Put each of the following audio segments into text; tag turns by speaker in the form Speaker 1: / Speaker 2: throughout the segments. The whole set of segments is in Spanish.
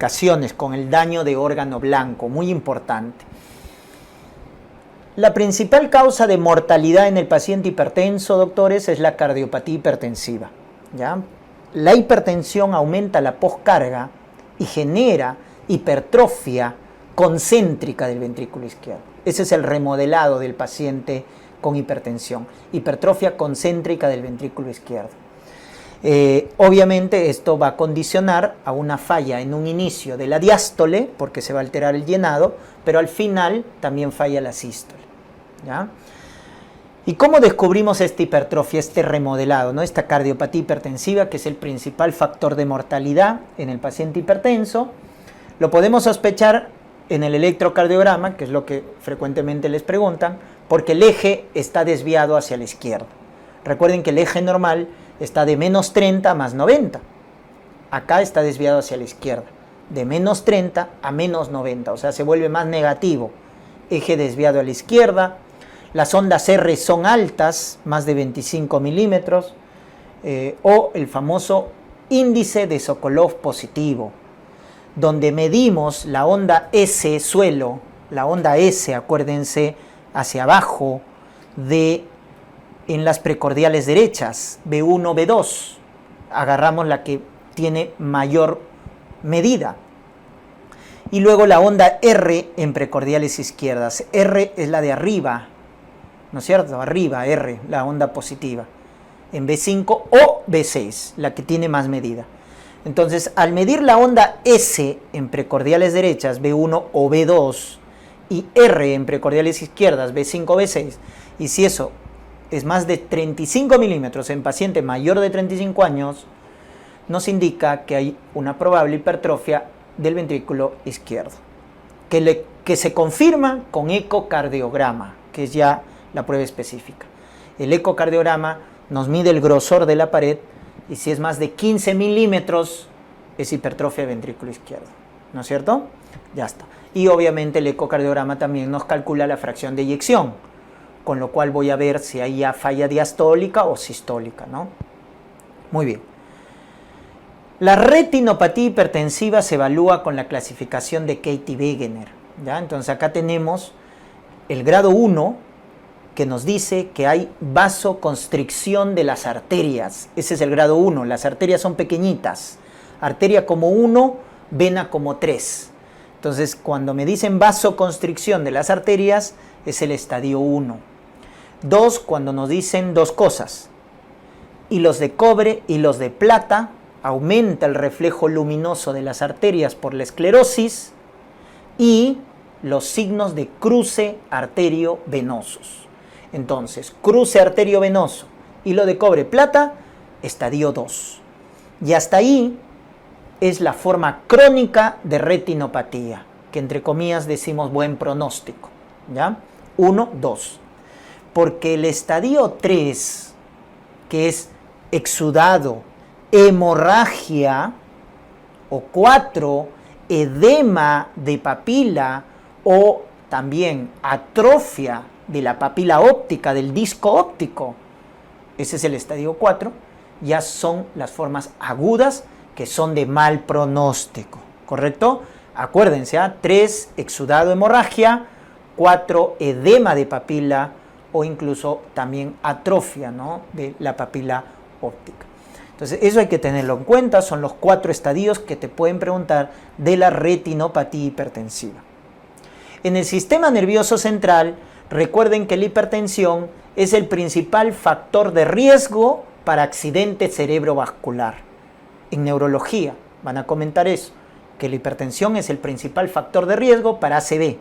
Speaker 1: complicaciones con el daño de órgano blanco, muy importante. La principal causa de mortalidad en el paciente hipertenso, doctores, es la cardiopatía hipertensiva, ¿ya? La hipertensión aumenta la poscarga y genera hipertrofia concéntrica del ventrículo izquierdo. Ese es el remodelado del paciente con hipertensión, hipertrofia concéntrica del ventrículo izquierdo. Obviamente esto va a condicionar a una falla en un inicio de la diástole, porque se va a alterar el llenado, pero al final también falla la sístole, ¿ya? ¿Y cómo descubrimos esta hipertrofia, este remodelado, ¿no? Esta cardiopatía hipertensiva, que es el principal factor de mortalidad en el paciente hipertenso? Lo podemos sospechar en el electrocardiograma, que es lo que frecuentemente les preguntan, porque el eje está desviado hacia la izquierda. Recuerden que el eje normal está de menos 30 a más 90. Acá está desviado hacia la izquierda, de menos 30 a menos 90, o sea, se vuelve más negativo. Eje desviado a la izquierda. Las ondas R son altas, más de 25 milímetros, o el famoso índice de Sokolov positivo, donde medimos la onda S suelo, la onda S, acuérdense, hacia abajo, en las precordiales derechas, B1, B2, agarramos la que tiene mayor medida. Y luego la onda R en precordiales izquierdas. R es la de arriba, ¿no es cierto? Arriba, R, la onda positiva. En B5 o B6, la que tiene más medida. Entonces, al medir la onda S en precordiales derechas, B1 o B2, y R en precordiales izquierdas, B5 o B6, y si eso es más de 35 milímetros en paciente mayor de 35 años, nos indica que hay una probable hipertrofia del ventrículo izquierdo, que se confirma con ecocardiograma, que es ya la prueba específica. El ecocardiograma nos mide el grosor de la pared y si es más de 15 milímetros es hipertrofia del ventrículo izquierdo, ¿no es cierto? Ya está. Y obviamente el ecocardiograma también nos calcula la fracción de eyección, con lo cual voy a ver si hay ya falla diastólica o sistólica, ¿no? Muy bien. La retinopatía hipertensiva se evalúa con la clasificación de Katie-Wegener, ¿ya? Entonces acá tenemos el grado 1, que nos dice que hay vasoconstricción de las arterias. Ese es el grado 1, las arterias son pequeñitas. Arteria como 1, vena como 3. Entonces, cuando me dicen vasoconstricción de las arterias, es el estadio 1. 2, cuando nos dicen dos cosas. Hilos de cobre, hilos de plata, aumenta el reflejo luminoso de las arterias por la esclerosis y los signos de cruce arterio-venosos. Entonces, cruce arterio-venoso, hilo de cobre, plata, estadio 2. Y hasta ahí es la forma crónica de retinopatía, que entre comillas decimos buen pronóstico, ¿ya? 1, 2. Porque el estadio 3, que es exudado, hemorragia, o 4, edema de papila o también atrofia de la papila óptica, del disco óptico, ese es el estadio 4, ya son las formas agudas que son de mal pronóstico, ¿correcto? Acuérdense, 3, exudado, hemorragia, 4, edema de papila o incluso también atrofia, ¿no?, de la papila óptica. Entonces, eso hay que tenerlo en cuenta, son los 4 estadios que te pueden preguntar de la retinopatía hipertensiva. En el sistema nervioso central, recuerden que la hipertensión es el principal factor de riesgo para accidente cerebrovascular. En neurología van a comentar eso, que la hipertensión es el principal factor de riesgo para ACV.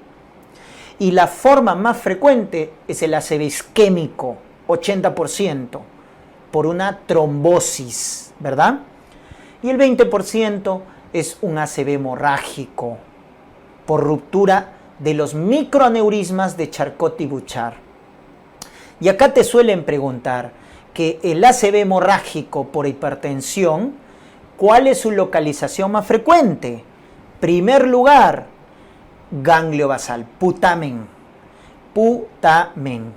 Speaker 1: Y la forma más frecuente es el ACV isquémico, 80%, por una trombosis, ¿verdad? Y el 20% es un ACV hemorrágico, por ruptura de los microaneurismas de Charcot y Bouchard. Y acá te suelen preguntar que el ACV hemorrágico por hipertensión, ¿cuál es su localización más frecuente? Primer lugar, ganglio basal, putamen. Putamen.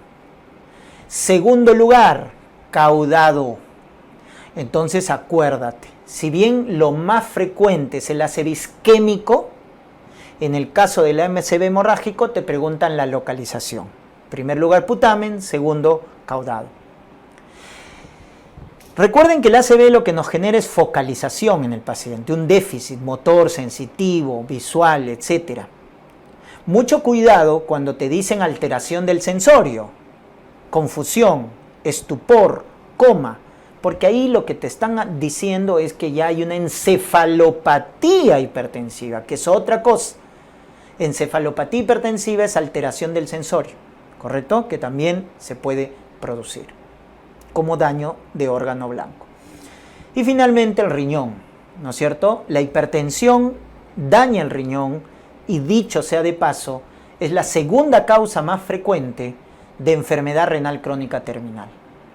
Speaker 1: Segundo lugar, caudado. Entonces acuérdate, si bien lo más frecuente es el ACV isquémico, en el caso del ACV hemorrágico te preguntan la localización. En primer lugar putamen, segundo caudado. Recuerden que el ACV lo que nos genera es focalización en el paciente, un déficit motor, sensitivo, visual, etc. Mucho cuidado cuando te dicen alteración del sensorio, confusión, estupor, coma, porque ahí lo que te están diciendo es que ya hay una encefalopatía hipertensiva, que es otra cosa. Encefalopatía hipertensiva es alteración del sensorio, ¿correcto? Que también se puede producir como daño de órgano blanco. Y finalmente el riñón, ¿no es cierto? La hipertensión daña el riñón y, dicho sea de paso, es la segunda causa más frecuente de enfermedad renal crónica terminal,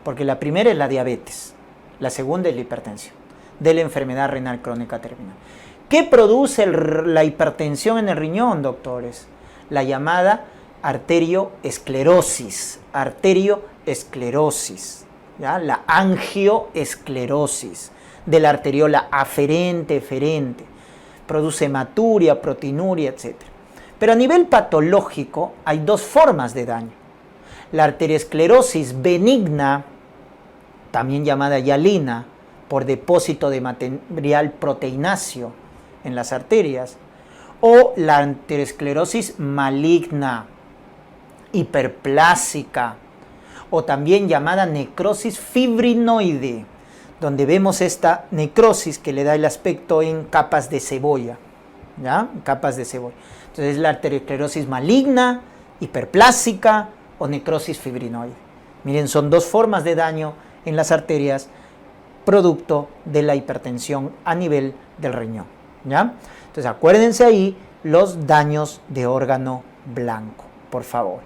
Speaker 1: porque la primera es la diabetes, la segunda es la hipertensión, de la enfermedad renal crónica terminal. ¿Qué produce la hipertensión en el riñón, doctores? La llamada arterioesclerosis, ¿ya? La angioesclerosis de la arteriola aferente, eferente, produce hematuria, proteinuria, etc. Pero a nivel patológico hay dos formas de daño. La arteriosclerosis benigna, también llamada hialina, por depósito de material proteináceo en las arterias, o la arteriosclerosis maligna, hiperplásica, o también llamada necrosis fibrinoide, donde vemos esta necrosis que le da el aspecto en capas de cebolla, ¿ya? Capas de cebolla. Entonces la arteriosclerosis maligna, hiperplásica o necrosis fibrinoide. Miren, son dos formas de daño en las arterias producto de la hipertensión a nivel del riñón, ¿ya? Entonces acuérdense ahí los daños de órgano blanco, por favor.